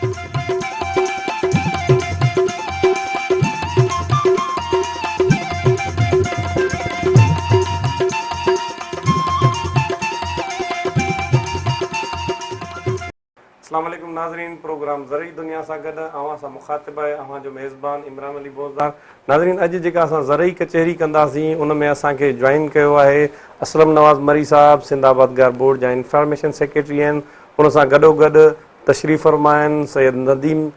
अस्सलामुअलैकुम नाज़रीन, प्रोग्राम ज़रई दुनिया सां गॾु अवां सां मुखातिब आहे अवां जो मेज़बान इमरान अली बोज़दार। नाज़रीन, अॼु जेका असां ज़रई कचहरी कंदासीं उन में असांखे जॉइन कयो आहे असलम नवाज़ मरी साहब, सिंधाबाद बोर्ड जा इंफॉर्मेशन सेक्रेटरी आहिनि। उन सां गॾोगॾु तशरीफ़ फरमा आहिनि सैयद नदीम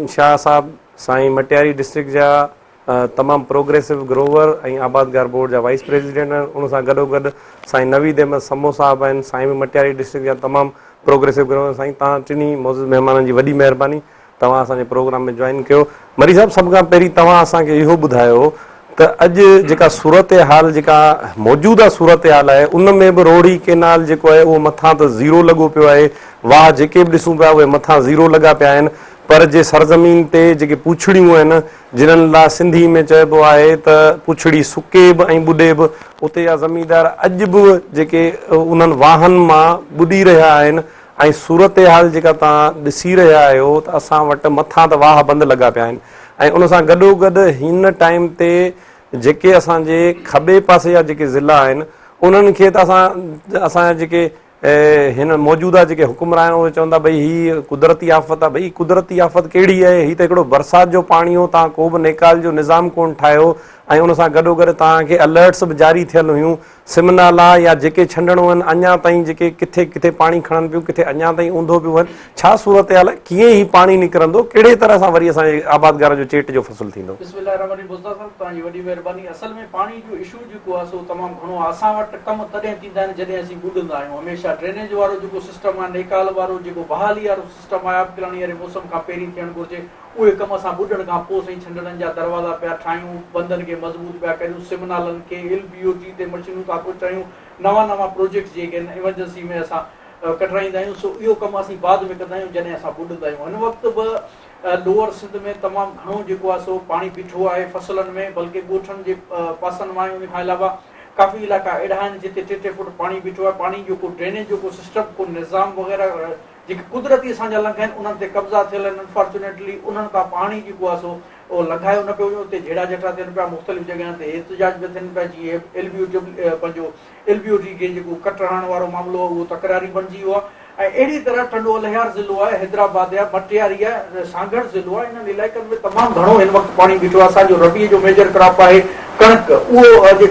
शाह साहब, साईं मटियारी डिस्ट्रिक्ट जा तमामु प्रोग्रेसिव ग्रोवर ऐं आबादगार बोर्ड जा वाइस प्रेसिडेंट आहिनि। उन सां गॾोगॾु साईं नवीद अहमद समो साहब आहिनि, साईं मटियारी डिस्ट्रिक्ट जा तमामु प्रोग्रेसिव ग्रोवर। साईं तव्हां टिनी मौजूद महिमाननि जी वॾी महिरबानी, तव्हां असांजे प्रोग्राम में जॉइन कयो। मरी साहब, सभ खां पहिरीं तव्हां असांखे इहो ॿुधायो त अॼु जेका सूरत हाल, जेका मौजूदा सूरत हाल आहे, उन में बि रोड़ी केनाल जेको आहे उहो मथां त ज़ीरो लॻो पियो आहे। वाह जेके बि ॾिसूं पिया उहे मथां ज़ीरो लॻा पिया आहिनि। पर जे सरज़मीन ते जेके पुछड़ियूं आहिनि, जिन्हनि लाइ सिंधी में चइबो आहे त पुछड़ी सुके बि ऐं ॿुॾे बि, उते जा ज़मीनदार अॼु बि जेके उन्हनि वाहन मां ॿुॾी रहिया आहिनि। ऐं सूरत हाल जेका तव्हां ॾिसी रहिया आहियो त असां वटि मथां त वाह बंदि लॻा पिया आहिनि। ऐं उन सां गॾोगॾु हिन टाइम ते जेके असांजे खॿे पासे जा जेके ज़िला आहिनि उन्हनि खे त असांजा जेके हिन मौजूदा जेके हुकुमरान उहे चवंदा भई हीअ कुदरती आफ़त आहे। भई कुदरती आफ़त कहिड़ी आहे? हीअ त हिकिड़ो बरसाति जो पाणी हो, तव्हां को बि नेकाल जो निज़ाम कोन ठाहियो। ऐं उन सां गॾोगॾु तव्हांखे अलर्ट्स बि जारी थियल हुयूं। सिमनाला या जेके छंडणूं आहिनि अञा ताईं जेके किथे किथे पाणी खणनि पियूं, किथे अञा ताईं ऊंधो पियूं वञनि। छा सूरत हाल आहे? कीअं ई पाणी निकिरंदो? कहिड़े तरह सां वरी असांजे आबादगार जो चेट जो फ़सुलु थींदो? तव्हांजी वॾी महिरबानी। असल में पाणी जो इशू जेको आहे सो तमामु घणो आहे। असां वटि कम तॾहिं थींदा आहिनि जॾहिं असीं ॿुॾंदा आहियूं। हमेशह ड्रेनेज वारो जेको सिस्टम आहे, नेकाल वारो जेको बहाली वारो सिस्टम आहे, आबकिलाणी वारे मौसम खां पहिरीं थियणु घुरिजे। उहे कम असां ॿुॾण खां पोइ साईं छंडणनि जा दरवाज़ा पिया ठाहियूं, बंदनि खे मज़बूत पिया करियूं, सिमनालनि खे LBOT ते मशीनूं था पहुचायूं, नवां प्रोजेक्ट जेके आहिनि इमरजेंसी में असां कढाईंदा आहियूं। सो इहो कमु असीं बाद में कंदा आहियूं जॾहिं असां ॿुॾंदा आहियूं। हिन वक़्तु बि लोअर सिंध में तमामु घणो जेको आहे सो पाणी बीठो आहे फसलनि में, बल्कि ॻोठनि जे पासनि मां। उन खां अलावा काफ़ी इलाइक़ा अहिड़ा आहिनि जिते 3-3 फुट पाणी बीठो आहे। पाणी जो को ड्रेनेज जो को सिस्टम, को निज़ाम वग़ैरह जेके कुदरती असांजा लंघ आहिनि उन्हनि ते कब्ज़ा थियल आहिनि। अनफॉर्चुनेटली उन्हनि खां पाणी जेको आहे सो उहो लॻायो न पियो वञे। उते झेड़ा झटा थियनि पिया, मुख़्तलिफ़ जॻहियुनि ते एहतिजाज बि थियनि पिया। जीअं LBOT खे जेको कट हणण वारो मामिलो आहे उहो तकरारी बणिजी वियो आहे। ऐं अहिड़ी तरह टंडो अलिहार ज़िलो आहे, हैदराबाद आहे, मटियारी आहे, सांगड़ ज़िलो आहे, इन्हनि इलाइक़नि में तमामु घणो हिन वक़्तु पाणी बीठो आहे। असांजो रबीअ जो मेजर क्रॉप आहे कणिक, उहो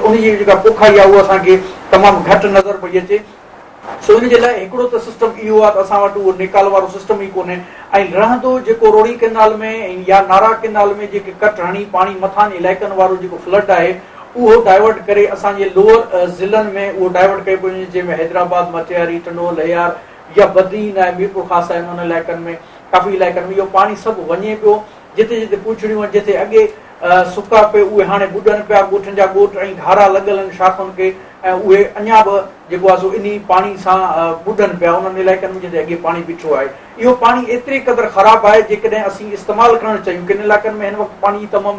उनजी जेका पोखाई आहे उहा असांखे तमामु घटि नज़र पई अचे। सो इन जे लाइ हिकिड़ो त सिस्टम इहो आहे त असां वटि उहो निकाल वारो सिस्टम ई कोन्हे। ऐं रहंदो जेको रोड़ी केनाल में या नारा केनाल में जेके कट हणी पाणी मथां इलाइक़नि वारो जेको फ्लड आहे उहो डाइवर्ट करे असांजे लोअर ज़िलनि में उहो डाइवर्ट कयो पियो वञे, जंहिंमें हैदराबाद, मटियारी, टंडो अलिहार या बदीन आहे, मीरपुर ख़ासि आहिनि। उन इलाइक़नि में काफ़ी इलाइक़नि में इहो पाणी सभु वञे पियो। जिते जिते पुछड़ियूं आहिनि, जिते अॻे सुका पे उहे हाणे ॿुॾनि पिया, ॻोठनि जा ॻोठ ऐं घारा लॻल आहिनि शाख़ुनि खे, ऐं उहे अञा बि जेको आहे सो इन पाणी सां ॿुॾनि पिया उन्हनि इलाइक़नि में जिते अॻे पाणी बीठो आहे। इहो पाणी एतिरे क़दुरु ख़राबु आहे जेकॾहिं असीं इस्तेमालु करणु चाहियूं। किन इलाइक़नि में हिन वक़्तु पाणी जी तमामु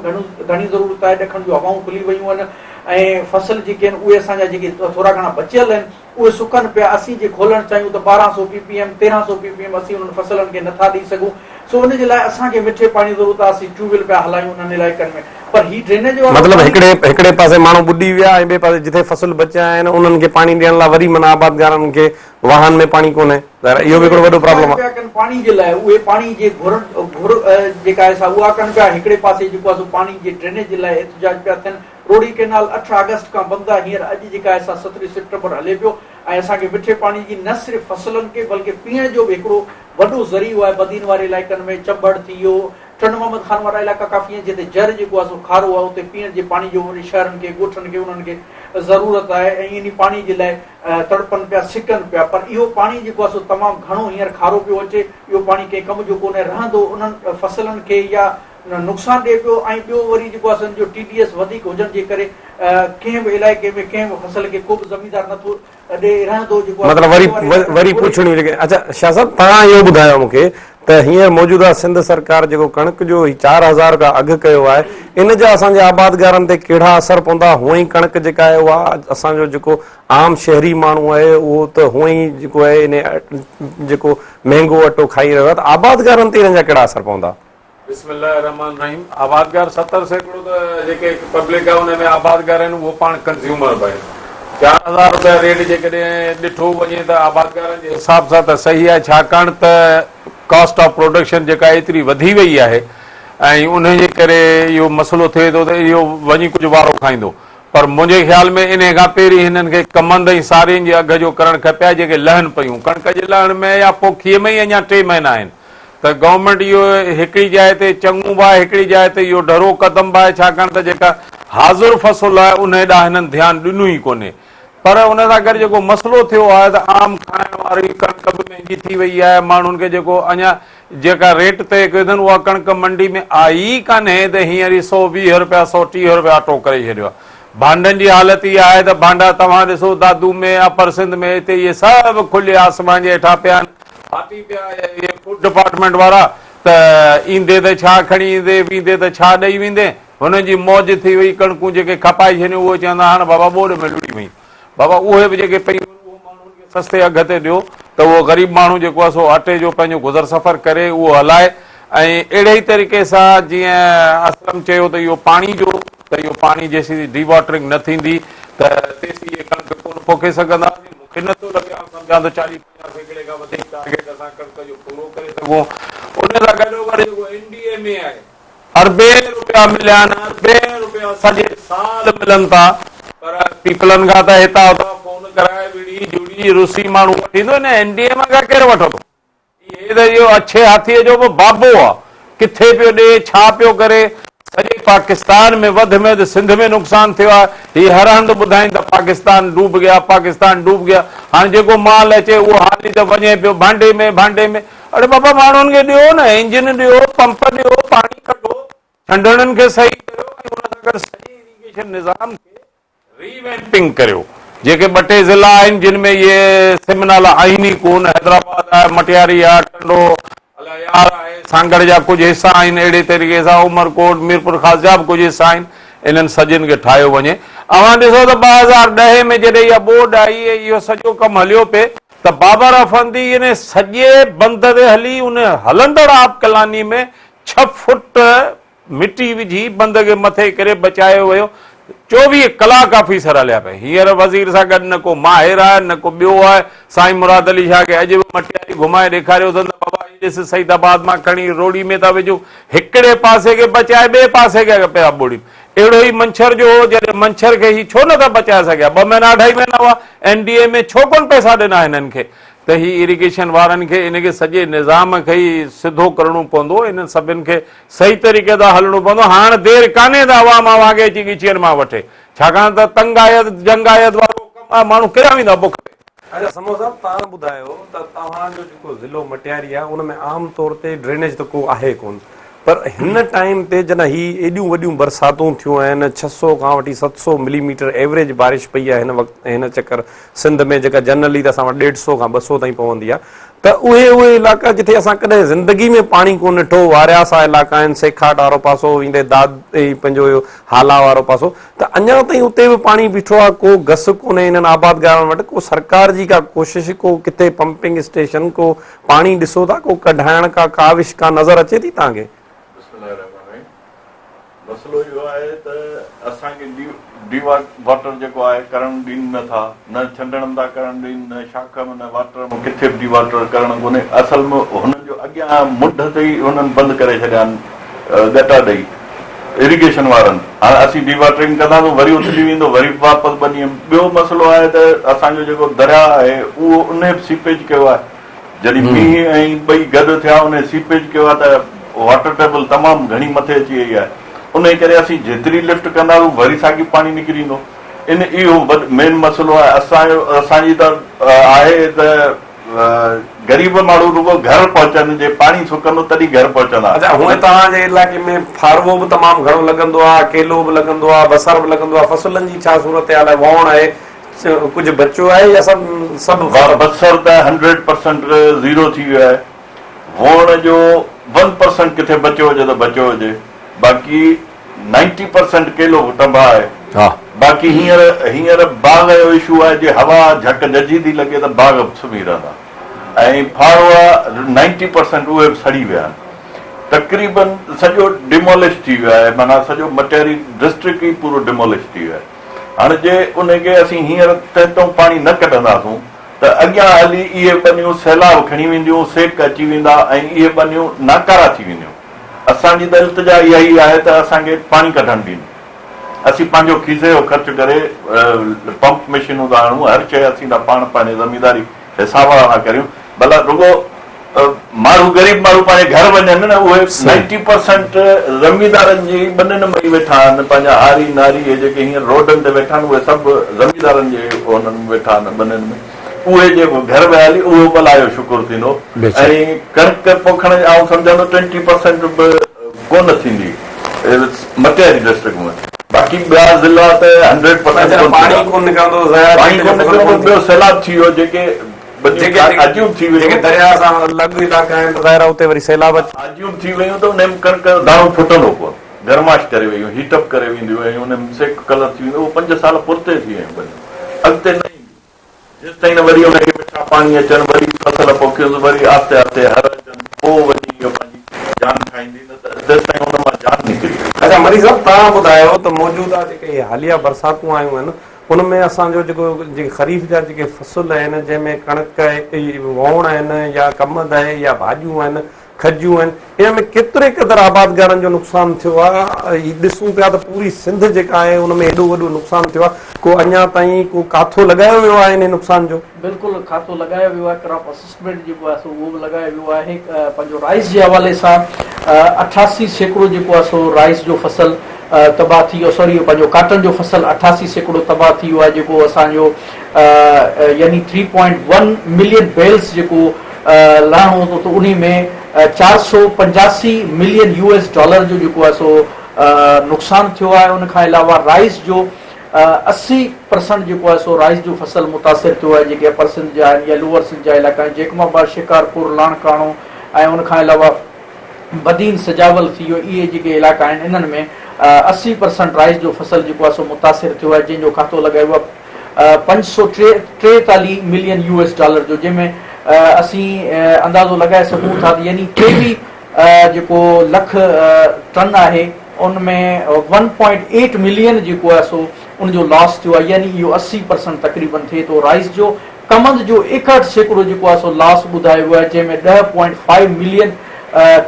घणी ज़रूरत आहे। ॾखण जूं हवाऊं खुली वियूं आहिनि ऐं फसल जेके आहिनि उहे असांजा जेके थोरा घणा बचियल आहिनि उहे सुकनि पिया। असीं जे खोलणु चाहियूं त 1200 ppm 1300 ppm असीं उन्हनि फसलनि खे नथा ॾेई सघूं। सो उन जे लाइ असांखे मिठे पाणी जी ज़रूरत आहे। असीं ट्यूबवेल पिया हलायूं उन्हनि इलाइक़नि में, पर ही ड्रेनेज मतिलबु हिकिड़े पासे माण्हू ॿुॾी विया ऐं ॿिए पासे जिथे फसल बचिया आहिनि उन्हनि खे पाणी ॾियण लाइ वरी माना आबादगारनि खे वाहन में पाणी कोन्हे। इहो बि हिकिड़ो वॾो प्रॉब्लम आहे। पाणी जे लाइ उहे पाणी जे घुर जेका आहे उहा कनि पिया। हिकिड़े पासे जेको आहे पाणी जे ड्रेनेज जे लाइ एहतिजाज पिया थियनि। रोड़ी केनाल 8 अगस्त खां बंदि आहे। हींअर अॼु जेका आहे 17 सितंबर हले पियो। ऐं असांखे मिठे पाणी जी न सिर्फ़ु फसलनि खे बल्कि पीअण जो बि हिकिड़ो वॾो ज़रियो आहे। बदीन वारे इलाइक़नि में चंबड़ थी वियो, टंड मोहम्मद खान वारा इलाइक़ा काफ़ी आहिनि जिते जर जेको आहे सो खारो आहे। उते पीअण जे पाणी जो वरी शहरनि खे ॻोठनि खे उन्हनि खे ज़रूरत आहे ऐं इन पाणी जे लाइ तड़पनि पिया, सिकनि पिया। पर इहो पाणी जेको आहे सो तमामु घणो हींअर खारो पियो अचे। इहो पाणी कंहिं कम जो कोन्हे। रहंदो उन्हनि फसलनि खे या नुक़सानु ॾिए पियो। ऐं ॿियो वरी जेको आहे सम्झो TDS वधीक हुजण जे करे कंहिं बि इलाइक़े में कंहिं बि फसल खे को बि ज़मीनदार नथो ॾे। रहंदो जेको मतिलबु वरी पुछणियूं जेके। अच्छा शाह साहब, तव्हां इहो ॿुधायो मूंखे त हींअर मौजूदा सिंध सरकार जेको कणिक जो 4000 रुपया अघु कयो आहे, इन जा असांजे आबादगारनि ते कहिड़ा असर पवंदा? हूअं ई कणिक जेका आहे उहा असांजो जेको आम शहरी माण्हू आहे उहो त हूअं ई जेको आहे इन जेको महांगो अटो खाई रहियो आहे, त आबादगारनि ते इन जा कहिड़ा असर पवंदा? बिस्मिल्लाह रहमान रहीम। आबादगार 70% त जेके पब्लिक आहे उन में आबादगार आहिनि उहो पाण कंज़्यूमर बि आहिनि। 4000 रुपया रेट जेकॾहिं ॾिठो वञे त आबादगारनि जे हिसाब सां त सही आहे, छाकाणि त कॉस्ट ऑफ प्रोडक्शन जेका एतिरी वधी वई आहे ऐं उन जे करे इहो मसइलो थिए थो त इहो वञी कुझु वारो खाईंदो। पर मुंहिंजे ख़्याल में इन खां पहिरीं हिननि खे कमंद ऐं सारियुनि जे अघ जो करणु खपे आहे जेके लहनि पियूं। कणिक जे लहण में या पोखीअ में ई अञा 3 महीना आहिनि, त गवर्नमेंट इहो हिकिड़ी जाइ ते चङो बि आहे, हिकिड़ी जाइ ते इहो डरो क़दम बि आहे, छाकाणि त जेका हाज़ुर फ़सुलु आहे उन ॾांहुं हिननि ध्यानु ॾिनो ई कोन्हे। पर उन सां गॾु जेको मसइलो थियो आहे त आम खाइण वारी कणिक बि महांगी थी वई आहे। माण्हुनि खे जेको अञा जेका रेट तय कयो अथनि उहा कणिक मंडी में आई ई कान्हे, त हींअर 120 रुपया 130 रुपया अटो करे छॾियो आहे। भांडनि जी हालत इहा आहे त भांडा तव्हां ॾिसो दादू में अपर सिंध में हिते इहे सभु खुले आसमान जे हेठां पिया आहिनि, फाटी पिया इहे फूड डिपार्टमेंट वारा, त ईंदे त छा खणी ईंदे, वेंदे त छा ॾेई वेंदे। हुननि जी मौज थी वई, कणिकूं जेके खपाए छॾियूं उहे चवंदा हाणे बाबा ॿोॾ में लुड़ी वई। बाबा उहे बि जेके पयूं उहो माण्हुनि खे सस्ते अघ ते ॾियो त उहो ग़रीब माण्हू जेको आहे सो अटे जो पंहिंजो गुज़र सफ़र करे उहो हलाए। ऐं अहिड़े ई तरीक़े सां जीअं असलम चयो त इहो पाणी जो, त इहो पाणी जेसीं डिवॉटरिंग न थींदी त तेसीं इहे कणिक कोन पोखे सघंदासीं। मूंखे नथो लॻे सम्झां त 40-50 सैकड़े खां वधीक टारगेट असां कणिक जो पूरो करे सघूं। उन सां गॾोगॾु जेको एनडीए में आहे अरबे रुपया मिलिया आहिनि, अरबे रुपया सॼे साल मिलनि था। पर पीपलनि खां त हितां हुतां फोन कराए विड़ी जुड़ी रुसी माण्हू वठींदो न, एनडीए मां खां केरु वठंदो? इहे त इहो अछे हाथीअ जो बि बाबो आहे, किथे पियो ॾे, छा पियो करे। सॼे पाकिस्तान में वधि में वधि सिंध में नुक़सानु थियो आहे। हीअ हर हंधि ॿुधाइनि त पाकिस्तान डूब गया, पाकिस्तान डूब गया। हाणे जेको माल अचे उहो हाली त वञे पियो भांडे में। अरे बाबा माण्हुनि खे ॾियो न, इंजिन ॾियो, पंप ॾियो, पाणी कढो, छंडणनि खे सही करियो ऐं उन सां गॾु सॼे इरिगेशन निज़ाम खे रीवैम्पिंग करियो। जेके 2 ज़िला आहिनि जिन में इहे सिमनल आहिनि ई कोन, हैदराबाद आहे, मटियारी आहे, टंडो अलायार आहे, सांगड़ जा कुझु हिसा आहिनि, अहिड़े तरीक़े सां उमरकोट, मीरपुर ख़ास जा बि कुझु हिसा आहिनि। इन्हनि सॼिनि खे ठाहियो वञे। अवां ॾिसो त 2010 में जॾहिं इहा ॿोॾ आई, इहो सॼो कमु हलियो पिए त बाबर अफंदी इन सॼे बंद ते हली उन हलंदड़ आबकलानी में 6 फुट मिटी विझी बंद खे मथे करे बचायो वियो। 24 कलाक ऑफिसर हलिया पिया। हींअर वज़ीर सां गॾु न को माहिर आहे न को ॿियो आहे। साईं मुराद अली शाह खे अॼु बि मटियारी घुमाए ॾेखारियो अथनि त बाबा ॾिस सईदाबाद मां खणी रोड़ी में था विझूं, हिकिड़े पासे खे बचाए ॿिए पासे खे पिया ॿोड़ीनि। अहिड़ो ई मंछर जो हो, जॾहिं मंछर खे ही छो नथा बचाए सघिया? 2 महीना 2.5 महीना हुआ एनडीए में, छो कोन पैसा ॾिना हिननि खे? त ही इरिगेशन वारनि खे इनखे सॼे निज़ाम खे ई सिधो करणो पवंदो, इन्हनि सभिनि खे सही तरीक़े सां हलणो पवंदो। हाणे देरि कान्हे त अवाम वांगे अची ॻिचियुनि मां वठे, छाकाणि त तंगायत जंगायत वारो कमु आहे, माण्हू किरिया वेंदा बुख में। अच्छा समो साहब, तव्हां ॿुधायो त तव्हांजो जेको ज़िलो मटियारी आहे उन में आम तौर ते ड्रेनेज त को आहे कोन, पर हिन टाइम ते जॾहिं ही एॾियूं वॾियूं बरसातूं थियूं आहिनि, 600 खां वठी 700 मिलीमीटर एवरेज बारिश पई आहे हिन वक़्तु, हिन चकर सिंध में, जेका जनरली त असां वटि 150 खां 200 ताईं पवंदी आहे, त उहे इलाइक़ा जिथे असां कॾहिं ज़िंदगी में पाणी कोन ॾिठो, वारियासा इलाइक़ा आहिनि, सेखाट वारो पासो ईंदे दाद पंहिंजो हाला वारो पासो, त अञा ताईं उते बि पाणी बीठो आहे, को घस कोन्हे इन्हनि आबादगारनि वटि। को सरकार जी का कोशिशि, को किथे पंपिंग स्टेशन, को पाणी ॾिसो था, को कढाइण का काविश का नज़र अचे थी तव्हांखे? मसइलो इहो आहे त असांखे डिवाटर जेको आहे करणु ॾीनि नथा, न छंडण था करणु ॾीनि, न शाख में न वाटर में किथे बि डिवाटर करणु कोन्हे। असल में हुननि जो अॻियां मुंड ते ई हुननि बंदि करे छॾिया आहिनि गटा ॾेई इरिगेशन वारनि। हाणे असीं डिवाटरिंग कंदासीं वरी उथली वेंदो, वरी वापसि 2 ॾींहं। ॿियो मसइलो आहे त असांजो जेको दरिया आहे उहो उन सीपेज कयो आहे, जॾहिं मींहुं ऐं ॿई गॾु थिया उन सीपेज कयो आहे त वाटर टेबल तमामु घणी मथे अची वई आहे। उन करे असीं जेतिरी लिफ्ट कंदासीं वरी साॻी पाणी निकिरी ईंदो। इहो मेन मसइलो आहे असांजी त आहे त ग़रीब माण्हू रुगो घर पहुचनि, जे पाणी सुकंदो तॾहिं घर पहुचंदा। अच्छा, हूअं तव्हांजे इलाइक़े में फारवो बि तमामु घणो लॻंदो आहे, केलो बि लॻंदो आहे, बसर बि लॻंदो आहे, फसुलनि जी छा सूरत हाल आहे? वहण आहे, कुझु बचियो आहे या सभु? बसर त 100% ज़ीरो थी वियो आहे। वोण जो 1% किथे बचियो हुजे त बचियो हुजे, बाक़ी 90% केलो टंबा आहे। हा बाक़ी हींअर बाग़ जो इशू आहे, जे हवा झक जजी थी लॻे त बाग़ सुम्ही रहंदा, ऐं फाड़वा 90% उहे बि सड़ी विया आहिनि। तक़रीबन सॼो डिमोलिश थी वियो आहे, माना सॼो मटेरी डिस्ट्रिक्ट ई पूरो डिमोलिश थी वियो आहे। हाणे जे उनखे असीं हींअर तंहिं पाणी न कढंदासूं त अॻियां हली इहे बनियूं सैलाब खणी वेंदियूं, सेक अची वेंदा ऐं इहे बनियूं नाकारा थी वेंदियूं। असांजी त इल्तिजा इहा ई आहे त असांखे पाणी कढणु ॾींदियूं। असीं पंहिंजो खीसे जो ख़र्च करे पंप मशीनूं था आणूं, हर शइ असीं था पाण पंहिंजी ज़मीदारी हिसाब सां था करियूं। भला रुगो माण्हू ग़रीब माण्हू पंहिंजे घर वञनि न, उहे 90% ज़मीदारनि जी ॿनिन में ई वेठा आहिनि। पंहिंजा हारी नारी जेके हींअर रोडनि ते वेठा आहिनि, उहे सभु ज़मीदारनि जे उन्हनि में वेठा आहिनि ॿनिन में। उहे जेको घर में हली उहो भला जो शुकुर थींदो। ऐं कणिक पोखण आउं सम्झंदो 20% बि कोन थींदी मटेरी डिस्ट्रिक्ट में। बाक़ी ॿिया ज़िला त 100% पाणी कोन निकिरंदो, ॿियो सैलाब थी वियो, जेके आजियूं थी वियूं, दरिया सां लॻ इलाइक़ा आहिनि ज़ाहिर उते वरी सैलाब आजियूं थी वियूं त उन में कणिक दाणो फुटंदो पियो, गरमाश करे वियूं, हीटअप करे वेंदियूं ऐं उन में सेक कलर थी वेंदो। उहो 5 साल पुरते थी वियूं, अॻिते न जेसि ताईं न वरी हुनखे मिठा पाणी अचनि, वरी फसल पोखियुसि, वरी आहिस्ते आहिस्ते हर अचनि, पोइ वञी इहो पंहिंजी जान खाईंदी, न त तेसि ताईं हुन मां जान निकिरी। अच्छा मरीज़ साहब, तव्हां ॿुधायो त मौजूदा जेके हालिया बरसातूं आयूं आहिनि उनमें असांजो जेके ख़रीफ़ जा जेके फ़सुल आहिनि, जंहिंमें कणिक वोण आहिनि या कमंद आहे या भाॼियूं आहिनि, खजियूं आहिनि, इन में केतिरे क़दुरु आबादगारनि जो नुक़सानु थियो आहे? ॾिसूं पिया त पूरी सिंध जेका आहे उनमें एॾो वॾो नुक़सानु थियो आहे, को अञा ताईं को काथो लॻायो वियो आहे इन नुक़सान जो? बिल्कुलु खातो लॻायो वियो आहे, क्रॉप असिस्टमेंट जेको आहे सो उहो बि लॻायो वियो आहे। पंहिंजो राइस जे हवाले सां 88% जेको आहे सो राइस जो फसल तबाह थी वियो, सॉरी पंहिंजो काटन जो फसल 88% तबाह थी वियो आहे, जेको असांजो यानी 3.1 मिलियन बेल्स जेको लहणो हो त उन में 485 मिलियन US$ जो जेको आहे सो नुक़सानु थियो आहे। उन खां अलावा राइस जो 80% जेको आहे सो राइस जो फसल मुतासिर थियो आहे, जेके अपर सिंध जा आहिनि या लोअर सिंध जा इलाइक़ा आहिनि, जेकमाबाद, शिकारपुर, लाणकाणो ऐं उन खां अलावा बदीन, सजावल थी वियो, इहे जेके इलाइक़ा आहिनि इन्हनि में 80% राइस जो फसल जेको आहे सो मुतासिर थियो आहे, जंहिंजो खातो लॻायो आहे 543 मिलियन US$ जो, जंहिंमें असीं अंदाज़ो लॻाए सघूं था यानी 23 जेको लख टन आहे उनमें 1.8 मिलियन जेको आहे सो उनजो लॉस थियो आहे, यानी इहो 80% तक़रीबन थिए थो। राइस जो कमंद जो 61% जेको आहे सो लॉस ॿुधायो वियो आहे, जंहिंमें 10.5 मिलियन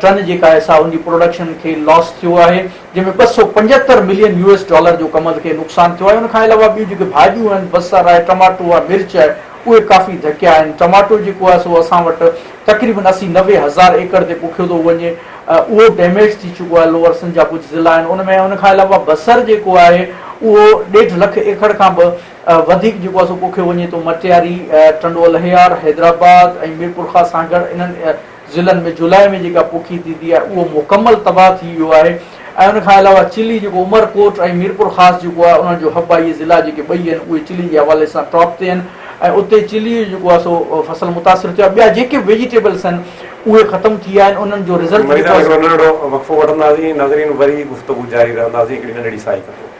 टन जेका आहे सा उनजी प्रोडक्शन खे लॉस थियो आहे, जंहिंमें 275 मिलियन US$ जो कमंद खे नुक़सानु थियो आहे। उन खां अलावा ॿियूं जेके भाॼियूं आहिनि, बसर आहे, टमाटो आहे, मिर्च आहे, उहे काफ़ी धकिया आहिनि। टमाटो जेको आहे सो असां वटि तक़रीबन 80-90 हज़ार एकड़ ते पोखियो थो वञे, उहो डैमेज थी चुको आहे। लोअर सिंध जा कुझु ज़िला आहिनि उनमें। उन खां अलावा बसर जेको आहे उहो 1.5 लख एकड़ खां बि वधीक जेको आहे सो पोखियो वञे थो। मटियारी, टंडोल हियार, हैदराबाद ऐं मीरपुर खां सां गॾु इन्हनि ज़िलनि में जुलाई में जेका पोखी थींदी आहे उहो मुकमल तबाह थी वियो आहे। ऐं उन खां अलावा चिली जेको उमरकोट ऐं मीरपुर ख़ासि जेको आहे उन्हनि जो हवाई ज़िला जेके ॿई आहिनि उहे चिली जे हवाले सां टॉप ते आहिनि, ऐं उते चिली जेको आहे सो फसल मुतासिर थियो आहे। ॿिया जेके वेजिटेबल्स आहिनि उहे ख़तमु थी विया आहिनि, उन्हनि जो रिज़ल्ट वक़फ़ो वठंदासीं, नाज़रीन वरी गुफ़्तगू जारी रहंदासीं हिकिड़ी नंढड़ी साई खां।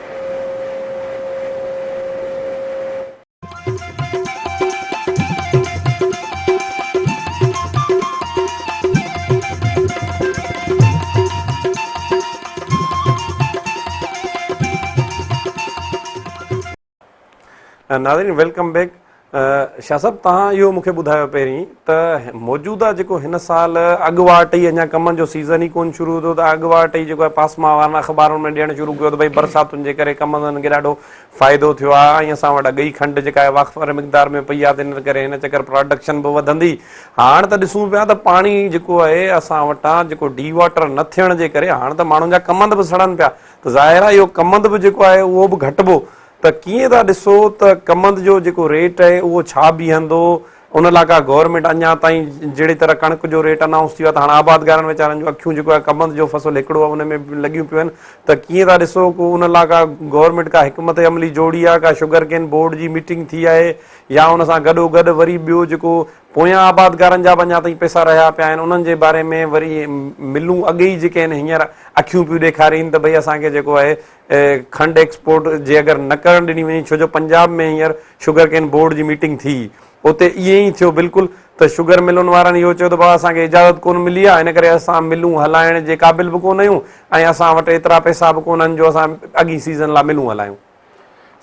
नाज़रीन वेलकम बैक। शाह साहब, तव्हां इहो मूंखे ॿुधायो पहिरीं त मौजूदा जेको हिन साल अॻुवाट ई अञा कमनि जो सीज़न ई कोन शुरू थियो, त अॻुवाट ई जेको आहे पासमा वारनि अख़बारुनि में ॾियणु शुरू कयो त भई बरसातुनि जे करे कमंदनि खे ॾाढो फ़ाइदो थियो आहे, ऐं असां वटि अॻई खंड जेका आहे वाक़फ़ मिक़दार में पई आहे, त इन करे हिन चकर प्रोडक्शन बि वधंदी। हाणे त ॾिसूं पिया त पाणी जेको आहे असां वटां जेको डी वाटर न थियण जे करे हाणे त माण्हुनि जा कमंद बि सड़नि पिया, त ज़ाहिर आहे इहो कमंद बि जेको आहे उहो बि घटिबो। त कीअं था ॾिसो त कमंद जो जेको रेट आहे उहो छा बीहंदो, उन लाइ का गवर्नमेंट अञा ताईं जहिड़ी तरह कणिक जो रेट अनाउंस थी वियो आहे त हाणे आबादगारनि वीचारनि जो अखियूं जेको आहे कमंद जो फसल हिकिड़ो आहे उन में लॻियूं पियूं आहिनि त कीअं था ॾिसो को उन लाइ का गवर्नमेंट का हिकमत अमली जोड़ी आहे का शुगर केन बोर्ड जी मीटिंग थी आहे या उन सां गॾोगॾु वरी ॿियो जेको पोयां आबादगारनि जा बि अञा ताईं पैसा रहिया पिया आहिनि उन्हनि जे बारे में वरी मिलूं अॻे ई जेके आहिनि हींअर अखियूं पियूं ॾेखारीनि त भई असांखे जेको आहे खंडु एक्सपोर्ट जे अगरि न करणु ॾिनी वञे छो जो पंजाब में हींअर शुगर केन बोर्ड जी मीटिंग थी उते ईअं ई थियो बिल्कुलु त शुगर मिलुनि वारनि इहो चयो त भाउ असांखे इजाज़त कोन मिली आहे इन करे असां मिलूं हलाइण जे क़ाबिल बि कोन आहियूं ऐं असां वटि एतिरा पैसा बि कोन्हनि जो असां अॻी सीज़न लाइ मिलूं हलायूं।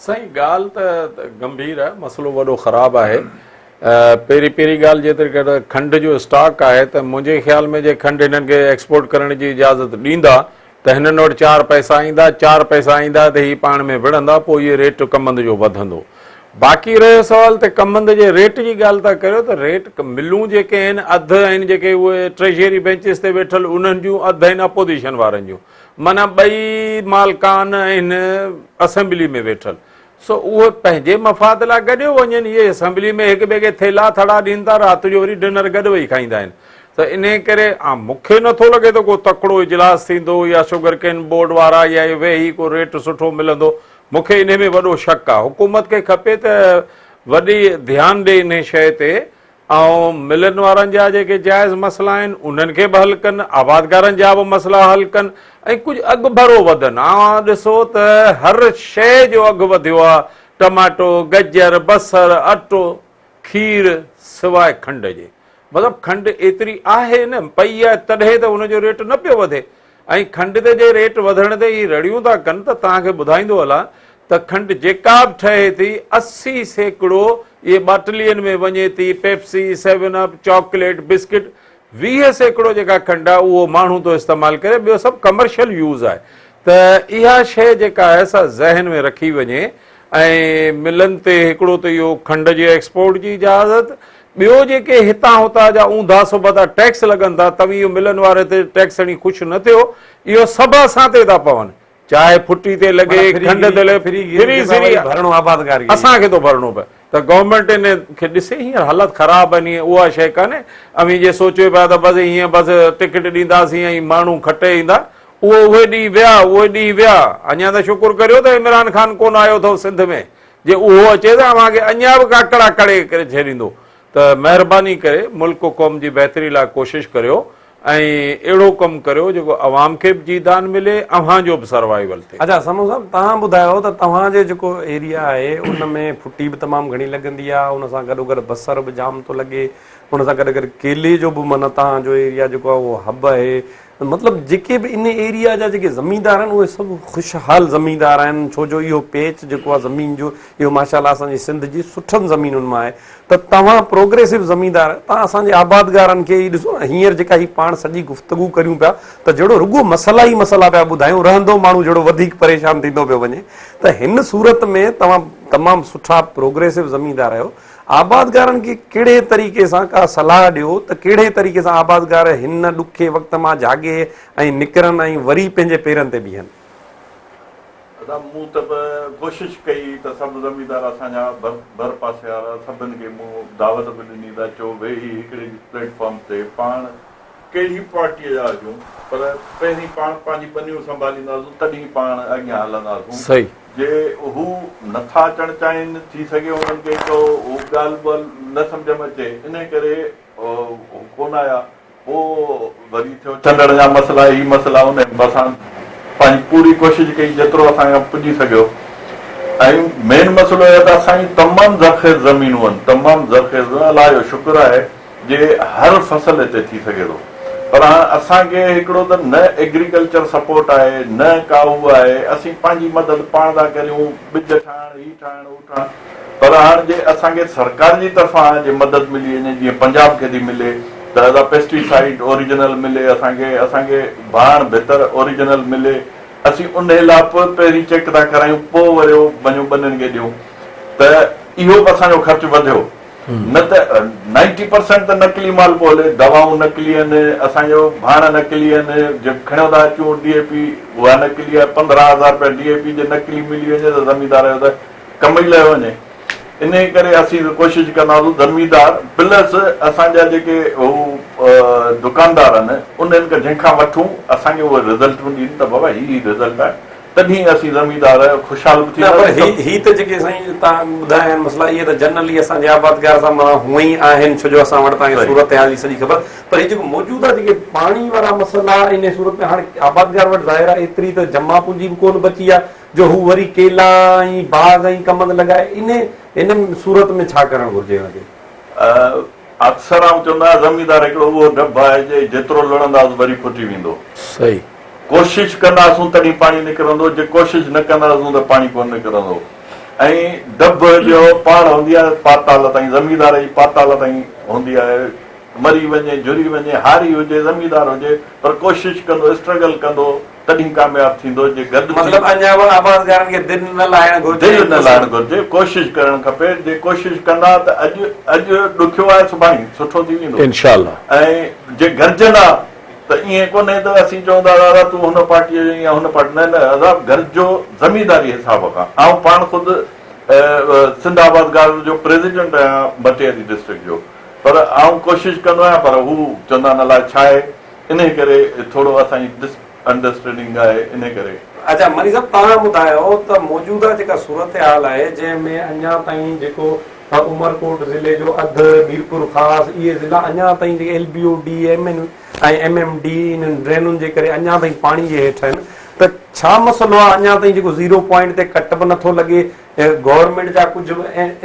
साईं ॻाल्हि त गंभीर आहे, मसइलो वॾो ख़राबु आहे। पहिरीं ॻाल्हि जेतिरे करे खंड जो स्टॉक आहे त मुंहिंजे ख़्याल में जे खंडु हिननि खे एक्सपोर्ट करण जी इजाज़त ॾींदा त हिननि वटि 4 पैसा ईंदा त हीअ पाण में विढ़ंदा पोइ इहे रेट कमंद जो वधंदो। बाक़ी रहियो सुवाल त कमंद जे रेट जी ॻाल्हि था करियो त रेट मिलूं जेके आहिनि अधु आहिनि जेके उहे ट्रेजरी बेंचिस ते वेठल उन्हनि जूं अधु आहिनि अपोजिशन वारनि जूं माना ॿई मालिकान आहिनि असेंबली में वेठल सो उहे पंहिंजे मफ़ाद लाइ गॾियो वञनि। इहे असेंबली में हिक ॿिए खे थेला थड़ा ॾींदा था राति जो वरी डिनर गॾु वेही खाईंदा आहिनि त इन करे मूंखे नथो लॻे त को तकिड़ो इजलास थींदो या शुगर केन बोर्ड वारा या वेही को रेट सुठो मिलंदो। मूंखे इन में वॾो शक आहे। हुकूमत खे खपे त वॾी ध्यानु ॾे इन शइ ते ऐं मिलनि वारनि जा जेके जाइज़ मसइला आहिनि उन्हनि खे बि हल कनि आबादगारनि जा बि मसइला हल कनि ऐं कुझु अघु भरो वधनि। ॾिसो त हर शइ जो अघु वधियो आहे टमाटो गजर बसर अटो खीर सवाइ खंड जे मतिलबु खंडु एतिरी आहे न पई आहे तॾहिं त हुनजो रेट न पियो वधे ऐं खंड ते जे रेट वधण ते ई रड़ियूं था कनि त तव्हांखे ॿुधाईंदो हलां त खंडु जेका बि ठहे थी 80% इहे बाटलियुनि में वञे थी पेप्सी 7 अप चॉकलेट बिस्किट 20% जेका खंडु आहे उहो माण्हू थो इस्तेमालु करे ॿियो सभु कमर्शियल यूज़ आहे त इहा शइ जेका आहे असां ज़हन में रखी वञे ऐं मिलनि ते हिकिड़ो त इहो खंड जे एक्सपोर्ट जी इजाज़त ॿियो जेके हितां हुतां जा ऊंधा सुबधा टैक्स लॻनि था तव्हीं इहो मिलनि वारे ते टैक्स हणी ख़ुशि न थियो इहो सभु असां ते था पवनि चाहे फुटी ते लॻे खंड ते लॻे असांखे थो भरणो पए त गवर्नमेंट इन खे ॾिसे हींअर हालत ख़राबु आहिनि उहा शइ कान्हे अमी जे सोचियो पिया त बसि हीअं बसि टिकट ॾींदासीं ऐं माण्हू खटे ईंदा उहे ॾींहुं विया अञा त शुकुर करियो त इमरान ख़ान कोन आयो अथव सिंध में जे उहो अचे त अव्हांखे अञा बि काकड़ा करे छॾींदो त महिरबानी करे मुल्क क़ौम जी बहितरी लाइ कोशिशि करियो ऐं अहिड़ो कमु करियो जेको अवाम खे बि जीदान मिले अव्हांजो बि सर्वाइवल थिए। अच्छा समूह साहब तव्हां ॿुधायो त तव्हांजे जेको एरिया आहे उन में फुटी बि तमामु घणी लॻंदी आहे उन सां गॾोगॾु बसर बि जाम थो लॻे उन सां गॾु केले जो बि माना तव्हांजो एरिया जेको आहे उहो हब आहे मतिलबु जेके बि इन एरिया जा जेके ज़मीनदार आहिनि उहे सभु ख़ुशहाल ज़मीनदार आहिनि छो जो इहो पेच जेको आहे ज़मीन जो इहो माशाल्लाह असांजी सिंध जी सुठनि ज़मीनुनि मां आहे त तव्हां प्रोग्रेसिव ज़मीनदार तव्हां असांजे आबादगारनि खे ई ॾिसो न हींअर जेका ही पाण सॼी गुफ़्तगू करियूं पिया त जहिड़ो रुॻो मसइला ई मसइला पिया ॿुधायूं रहंदो माण्हू जहिड़ो वधीक परेशान थींदो पियो वञे त हिन सूरत में तव्हां तमामु सुठा प्रोग्रेसिव ज़मीनदार आहियो आबादगारनि खे कहिड़े तरीक़े सां का सलाह ॾियो त कहिड़े तरीक़े सां आबादगार हिन ॾुखे वक़्त मां जागे ऐं निकिरनि ऐं वरी पंहिंजे पेरनि ते बीहनि। मूं त कोशिशि कई त सभु ज़मीनदार असांजा भर पासे वारा सभिनि खे मूं दावत बि ॾिनी त अचो वेही हिकिड़े प्लेटफॉर्म ते पाण कहिड़ी पार्टीअ जा हुजूं पर पहिरीं पाण पंहिंजी बनियूं संभालींदासीं तॾहिं पाण अॻियां हलंदासीं। सही जे हू नथा अचणु चाहिनि थी सघे उन्हनि खे को हू ॻाल्हि ॿाल्हि न सम्झ में अचे इन करे कोन आया पोइ वरी थियो चंडण जा मसइला ई मसइला उन असां पंहिंजी पूरी कोशिशि कई जेतिरो असांखां पुॼी सघियो ऐं मेन मसइलो इहो त असांजी तमामु ज़रख़ेज़ ज़मीनूं आहिनि तमामु ज़रख़ेज़ अलाह जो शुक्र आहे जे हर फसल हिते थी सघे थो पर हाणे असांखे हिकिड़ो त न एग्रीकल्चर सपोर्ट आहे न का उहो आहे असीं पंहिंजी मदद पाण था करियूं ॿिज ठाहिण ही ठाहिण हू ठाहिण पर हाणे जे असांखे सरकार जी तरफ़ां जे मदद मिली वञे जीअं पंजाब खे थी मिले त पेस्टिसाइड ओरिजिनल मिले असांखे भाण भितर ओरिजिनल मिले असीं उन लाइ पोइ पहिरीं चेक था करायूं पोइ वरी वञूं ॿनियुनि खे ॾियूं त इहो बि असांजो ख़र्चु वधियो न त 90% त नकली माल पियो हले दवाऊं नकली आहिनि असांजो भाण नकली आहिनि जे खणियो था अचूं DAP उहा नकली आहे 15,000 रुपया DAP जे नकली मिली वञे त ज़मीनदार जो त कम ई लहे वञे इन करे असीं कोशिशि कंदासीं ज़मीदार प्लस असांजा जेके हू दुकानदार आहिनि उन्हनि खे जंहिंखां वठूं असांखे उहे रिज़ल्ट ॾींदा त बाबा ही रिज़ल्ट आहे, तॾहिं असीं ज़मीदार ख़ुशहाल बि थी। ही त जेके साईं तव्हां ॿुधाया आहिनि मसला इहे त जनरली असांजे आबादगार सां मां हूअं ई आहिनि, छो जो असां वटि तव्हांखे सूरत हाल जी सॼी ख़बर, पर हे जेको मौजूदा जेके पाणी वारा मसइला इन सूरत में हाणे आबादगार वटि ज़ाहिर आहे एतिरी त जमा पूंजी बि कोन बची आहे जो हू वरी केला ऐं बाग़ ऐं कमंद लॻाए, इन सूरत में छा करणु घुरिजे हुनखे? अक्सर आऊं चवंदा ज़मीदार हिकिड़ो उहो डब आहे जेतिरो लड़ंदासीं वरी फुटी वेंदो। सही, कोशिशि कंदासूं तॾहिं पाणी निकिरंदो, जे कोशिशि न कंदासूं त पाणी कोन निकिरंदो। ऐं डब जो पाण हूंदी आहे पाताल ताईं, ज़मीदार जी पाताल ताईं हूंदी आहे, मरी वञे जुरी वञे हारी हुजे ज़मीदार हुजे पर कोशिशि कंदो स्ट्रगल कंदो तॾहिं कामयाबु थींदो। जे गॾु मतिलबु अञा बि आबादगारनि खे दिलि न लाहिणु घुरिजे, दिलि न लाहिणु घुरिजे, कोशिशि करणु खपे। जे कोशिशि कंदा त अॼु ॾुखियो आहे सुभाणे सुठो थी वेंदो इंशाअल्लाह। ऐं जे गर्जंदा त ईअं कोन्हे त असीं चवंदा दादा तूं हुन पार्टीअ जो या हुन पार्टी, न अदा गरजो ज़मीदारी हिसाब खां। आउं पाण ख़ुदि सिंध आबादगार जो प्रेसिडेंट आहियां बटियारी डिस्ट्रिक्ट जो, पर आउं कोशिशि कंदो आहियां पर हू चवंदा न लाइ छा आहे, इन करे थोरो असांजी अंडरस्टैंडिंग आहे इन करे। अच्छा मनी साहब तव्हां ॿुधायो त मौजूदा जेका सूरत हाल आहे जंहिंमें अञा ताईं जेको उमरकोट ज़िले जो अधु मीरपुर ख़ासि इहे ज़िला अञा ताईं जेके LBOD ऐं MMD इन्हनि ड्रेनुनि जे करे अञा ताईं पाणी जे हेठि आहिनि, त छा मसइलो आहे अञा ताईं जेको 0 पॉइंट ते कट बि नथो लॻे? गवर्नमेंट जा कुझु